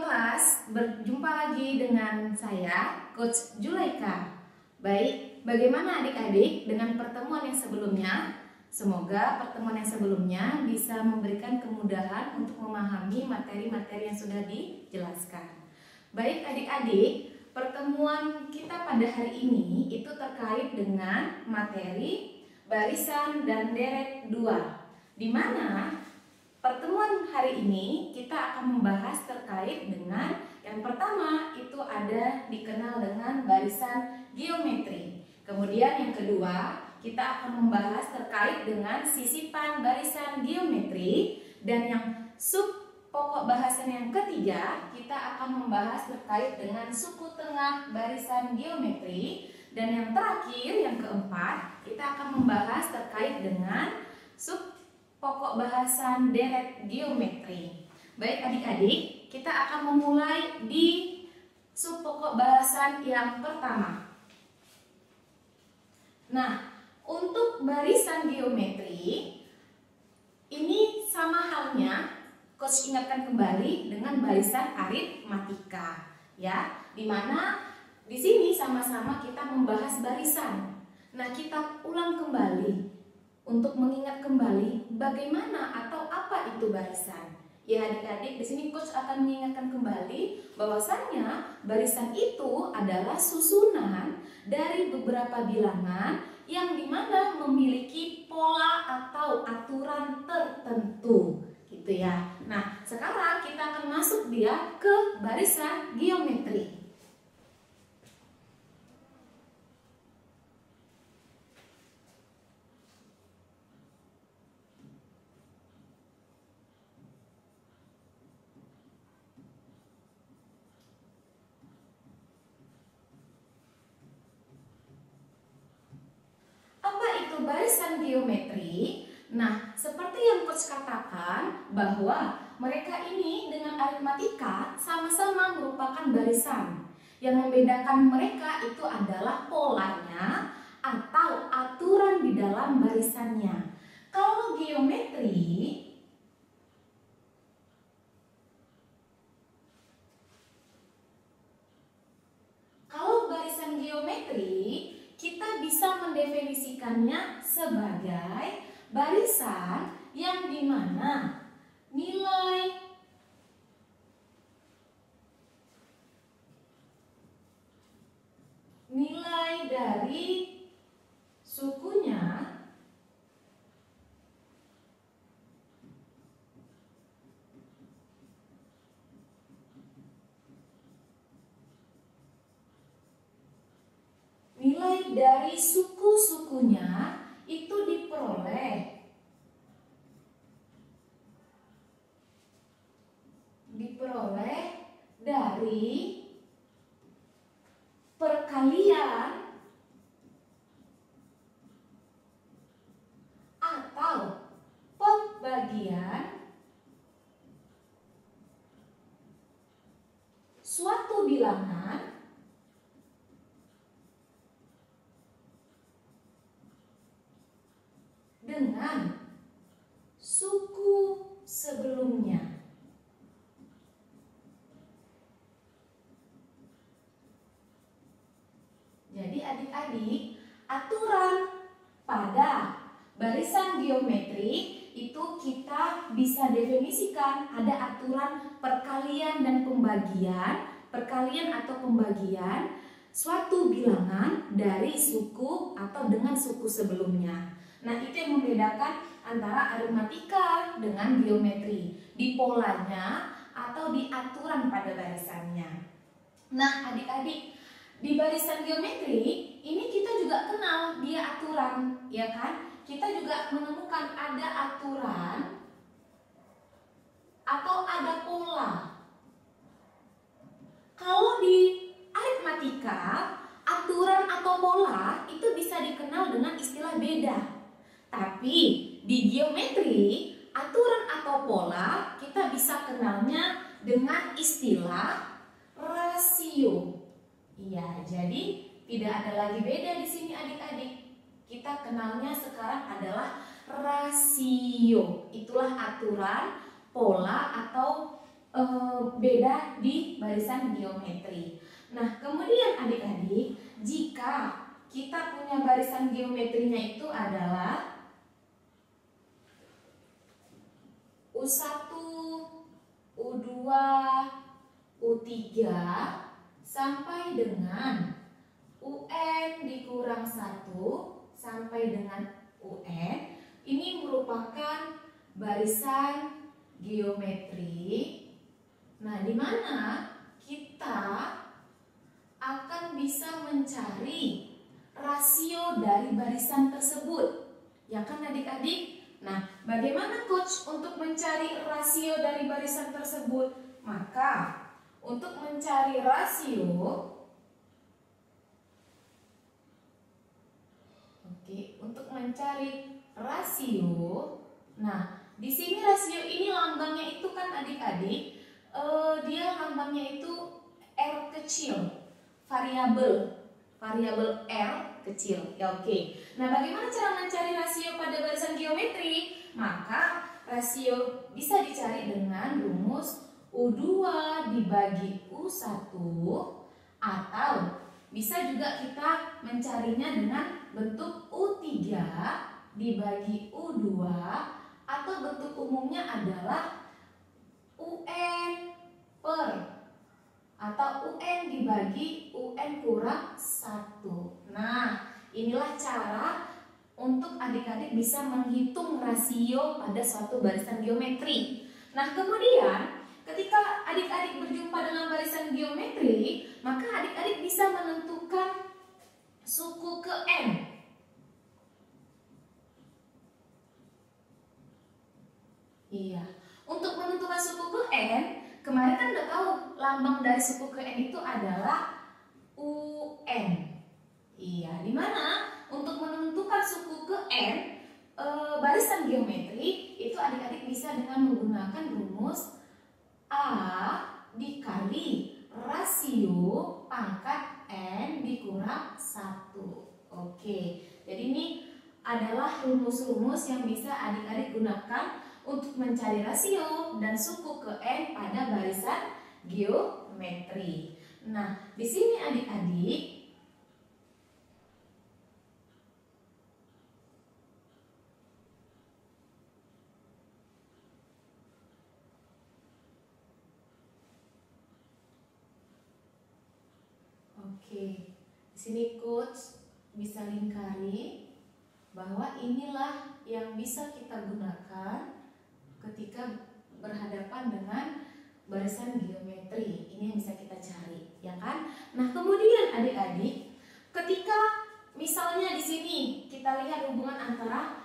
kelas, berjumpa lagi dengan saya, Coach Julaika. Baik, bagaimana adik-adik dengan pertemuan yang sebelumnya? Semoga pertemuan yang sebelumnya bisa memberikan kemudahan untuk memahami materi-materi yang sudah dijelaskan. Baik adik-adik, pertemuan kita pada hari ini itu terkait dengan materi barisan dan deret 2, di mana pertemuan hari ini kita akan membahas terkait dengan yang pertama itu ada dikenal dengan barisan geometri. Kemudian yang kedua kita akan membahas terkait dengan sisipan barisan geometri. Dan yang sub pokok bahasan yang ketiga kita akan membahas terkait dengan suku tengah barisan geometri. Dan yang terakhir yang keempat kita akan membahas terkait dengan sub pokok bahasan deret geometri. Baik adik-adik, kita akan memulai di sub pokok bahasan yang pertama. Nah, untuk barisan geometri ini sama halnya, Coach ingatkan kembali dengan barisan aritmatika, ya, dimana di sini sama-sama kita membahas barisan. Nah, kita ulang kembali untuk mengingat kembali bagaimana atau apa itu barisan. Ya adik-adik, di sini Coach akan mengingatkan kembali bahwasannya barisan itu adalah susunan dari beberapa bilangan yang dimana memiliki pola atau aturan tertentu, gitu ya. Nah, sekarang kita akan masuk dia ke barisan geometri. Barisan geometri, nah seperti yang Coach katakan bahwa mereka ini dengan aritmatika sama-sama merupakan barisan. Yang membedakan mereka itu adalah polanya atau aturan di dalam barisannya. Kalau barisan geometri kita bisa mendefinisikannya sebagai barisan yang dimana nilai dari sukunya dari suku-sukunya itu diperoleh dari perkalian atau pembagian suatu bilangan dengan suku sebelumnya. Jadi adik-adik, aturan pada barisan geometri itu kita bisa definisikan ada aturan perkalian dan pembagian, perkalian atau pembagian suatu bilangan dari suku atau dengan suku sebelumnya. Nah, itu yang membedakan antara aritmatika dengan geometri, di polanya atau di aturan pada barisannya. Nah, adik-adik, di barisan geometri ini kita juga kenal dia aturan, ya kan? Kita juga menemukan ada aturan atau ada pola. Kalau di aritmatika, aturan atau pola itu bisa dikenal dengan istilah beda. Tapi di geometri, aturan atau pola kita bisa kenalnya dengan istilah rasio. Iya, jadi tidak ada lagi beda di sini adik-adik. Kita kenalnya sekarang adalah rasio. Itulah aturan, pola atau beda di barisan geometri. Nah, kemudian adik-adik, jika kita punya barisan geometrinya itu adalah U1, U2, U3 sampai dengan UN dikurang 1 sampai dengan UN, ini merupakan barisan geometri. Nah, di mana kita akan bisa mencari rasio dari barisan tersebut. Ya kan adik-adik? Nah, bagaimana coach untuk mencari rasio dari barisan tersebut? Maka, untuk mencari rasio, nah, di sini rasio ini lambangnya itu kan adik-adik, dia lambangnya itu R kecil, variabel R kecil. Ya, oke. Nah, bagaimana cara mencari rasio pada barisan geometri? Maka rasio bisa dicari dengan rumus U2 dibagi U1, atau bisa juga kita mencarinya dengan bentuk U3 dibagi U2, atau bentuk umumnya adalah UN atau UN dibagi UN kurang 1. Nah, inilah cara untuk adik-adik bisa menghitung rasio pada suatu barisan geometri. Nah, kemudian ketika adik-adik berjumpa dengan barisan geometri, maka adik-adik bisa menentukan suku ke N. Iya, untuk menentukan suku ke N, kemarin kan udah tahu lambang dari suku ke N itu adalah UN. Iya, di mana untuk menentukan suku ke N barisan geometri itu adik-adik bisa dengan menggunakan rumus A dikali rasio pangkat N dikurang 1. Oke, jadi ini adalah rumus-rumus yang bisa adik-adik gunakan untuk mencari rasio dan suku ke N pada barisan geometri. Nah, di sini adik-adik di sini coach bisa lingkari bahwa inilah yang bisa kita gunakan ketika berhadapan dengan barisan geometri. Ini yang bisa kita cari, ya kan? Nah, kemudian adik-adik, ketika misalnya di sini kita lihat hubungan antara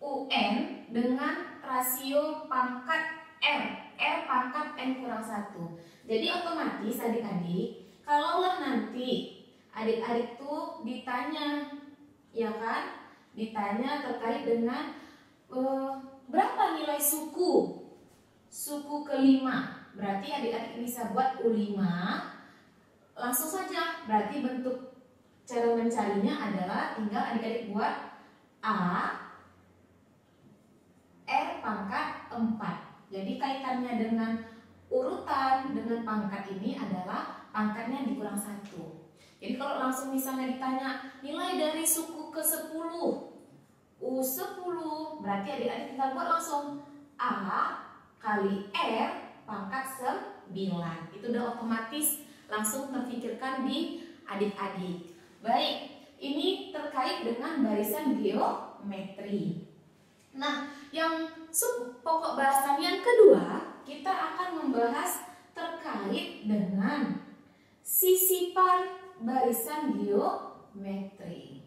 UN dengan rasio pangkat R pangkat N kurang 1. Jadi otomatis adik-adik, kalaulah nanti adik-adik tuh ditanya, ya kan? Ditanya terkait dengan berapa nilai suku kelima. Berarti adik-adik bisa buat U5. Langsung saja, berarti bentuk cara mencarinya adalah tinggal adik-adik buat A R pangkat 4. Jadi kaitannya dengan urutan dengan pangkat ini adalah pangkatnya dikurang 1. Jadi kalau langsung misalnya ditanya nilai dari suku ke 10 U10, berarti adik-adik tinggal buat langsung A kali R pangkat 9. Itu udah otomatis langsung terpikirkan di adik-adik. Baik, ini terkait dengan barisan geometri. Nah, yang pokok bahasan yang kedua, kita akan membahas terkait dengan sisipan barisan geometri.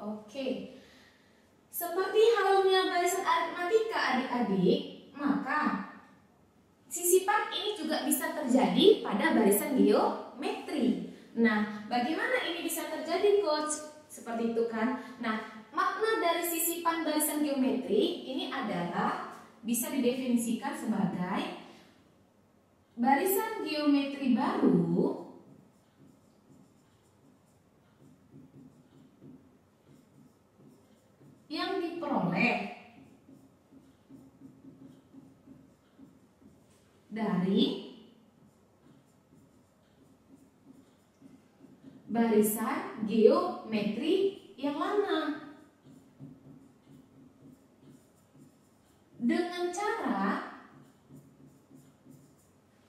Oke, seperti halnya barisan aritmatika adik-adik, maka sisipan ini juga bisa terjadi pada barisan geometri. Nah, bagaimana ini bisa terjadi, coach? Seperti itu kan? Nah, makna dari sisipan barisan geometri ini adalah bisa didefinisikan sebagai barisan geometri baru yang diperoleh dari barisan geometri yang lama dengan cara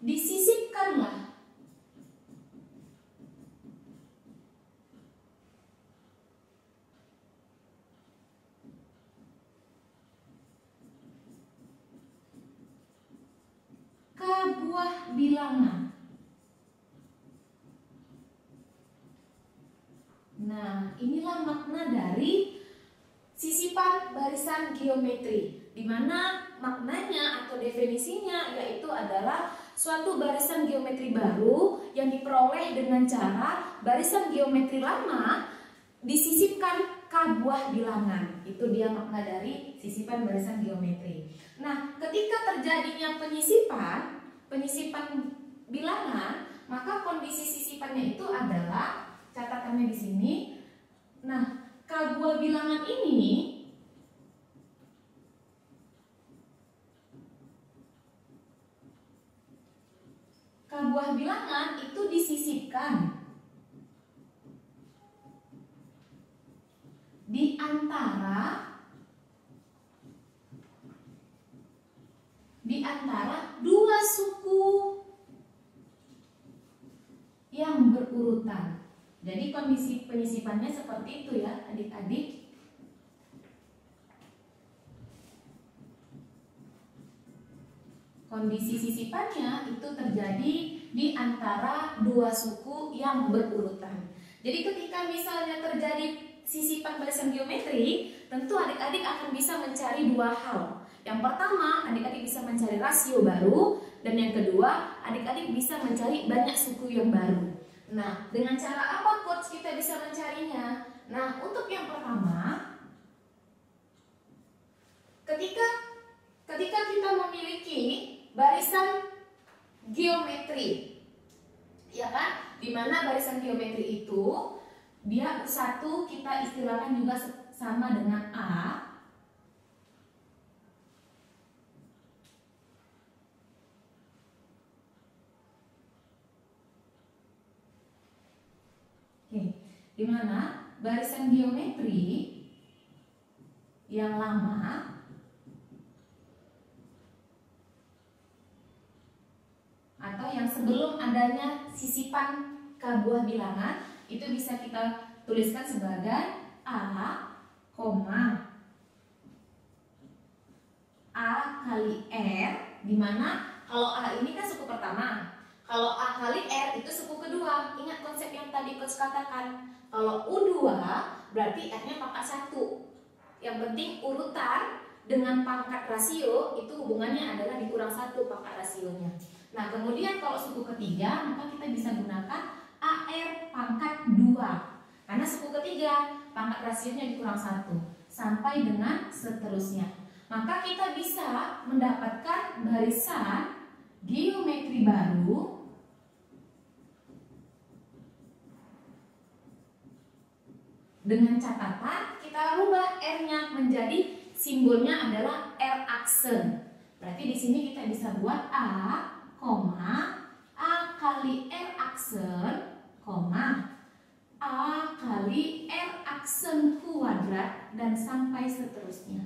disisipkanlah k buah bilangan. Nah, inilah makna dari sisipan barisan geometri, di mana maknanya atau definisinya yaitu adalah suatu barisan geometri baru yang diperoleh dengan cara barisan geometri lama disisipkan k buah bilangan. Itu dia makna dari sisipan barisan geometri. Nah, ketika terjadinya penyisipan bilangan, maka kondisi sisipannya itu adalah, catatannya di sini. Nah, k buah bilangan ini buah bilangan itu disisipkan di antara dua suku yang berurutan. Jadi kondisi penyisipannya seperti itu ya adik-adik. Kondisi sisipannya itu terjadi di antara dua suku yang berurutan. Jadi ketika misalnya terjadi sisipan barisan geometri, tentu adik-adik akan bisa mencari dua hal. Yang pertama, adik-adik bisa mencari rasio baru, dan yang kedua, adik-adik bisa mencari banyak suku yang baru. Nah, dengan cara apa coach kita bisa mencarinya? Nah, untuk yang pertama, ketika kita memiliki barisan geometri, ya kan? Dimana barisan geometri itu dia satu kita istilahkan juga sama dengan A. Oke, dimana barisan geometri yang lama atau yang sebelum adanya sisipan k buah bilangan itu bisa kita tuliskan sebagai A, A kali R, dimana kalau A ini kan suku pertama, kalau A kali R itu suku kedua. Ingat konsep yang tadi coach katakan, kalau U2 berarti R-nya pangkat 1. Yang penting urutan dengan pangkat rasio itu hubungannya adalah dikurang 1 pangkat rasionya. Nah, kemudian kalau suku ketiga, maka kita bisa gunakan AR pangkat 2. Karena suku ketiga, pangkat rasionya dikurang 1. Sampai dengan seterusnya. Maka kita bisa mendapatkan barisan geometri baru dengan catatan kita rubah R-nya menjadi simbolnya adalah R aksen. Berarti di sini kita bisa buat A kali R aksen, A kali R aksen kuadrat, dan sampai seterusnya.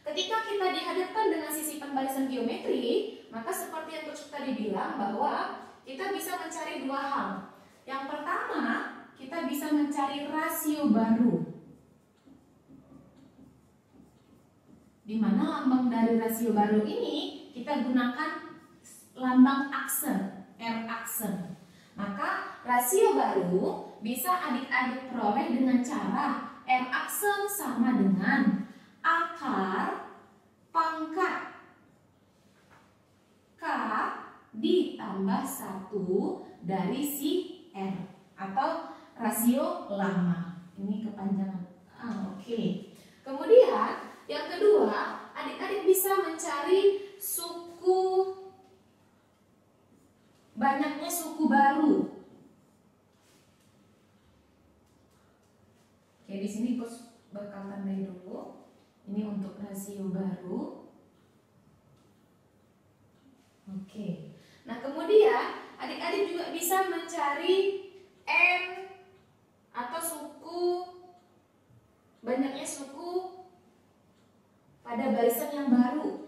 Ketika kita dihadapkan dengan sisipan barisan geometri, maka seperti yang coach tadi bilang bahwa kita bisa mencari dua hal. Yang pertama, kita bisa mencari rasio baru, di mana lambang dari rasio baru ini kita gunakan lambang aksen, R aksen. Maka rasio baru bisa adik-adik peroleh dengan cara R aksen sama dengan akar pangkat K ditambah 1 dari si R atau rasio lama. Ini kepanjangan. Oke. Kemudian yang kedua, adik-adik bisa mencari suku banyaknya suku baru. Oke, di sini Coach bakal tandai dulu. Ini untuk rasio baru. Oke. Nah, kemudian adik-adik juga bisa mencari N atau suku, banyaknya suku pada barisan yang baru.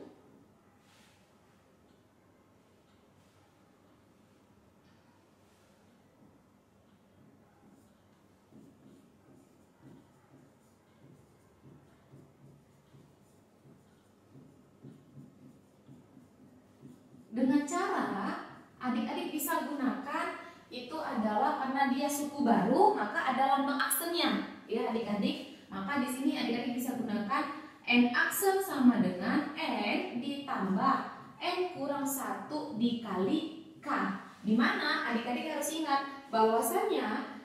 Dengan cara adik-adik bisa gunakan itu adalah karena dia suku baru, maka ada lambang aksennya, ya adik-adik. Maka di sini adik-adik bisa gunakan N aksen sama dengan N ditambah N kurang 1 dikali K. Dimana adik-adik harus ingat bahwasannya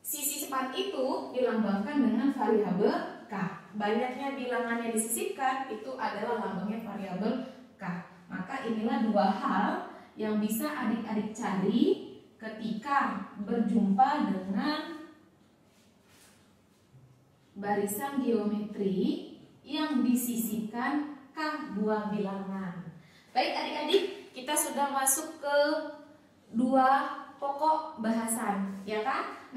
sisi sepat itu dilambangkan dengan variabel K. Banyaknya bilangan yang disisipkan itu adalah lambangnya variabel K. Maka inilah dua hal yang bisa adik-adik cari ketika berjumpa dengan barisan geometri yang disisipkan K buah bilangan. Baik adik-adik, kita sudah masuk ke dua pokok bahasan, ya kan?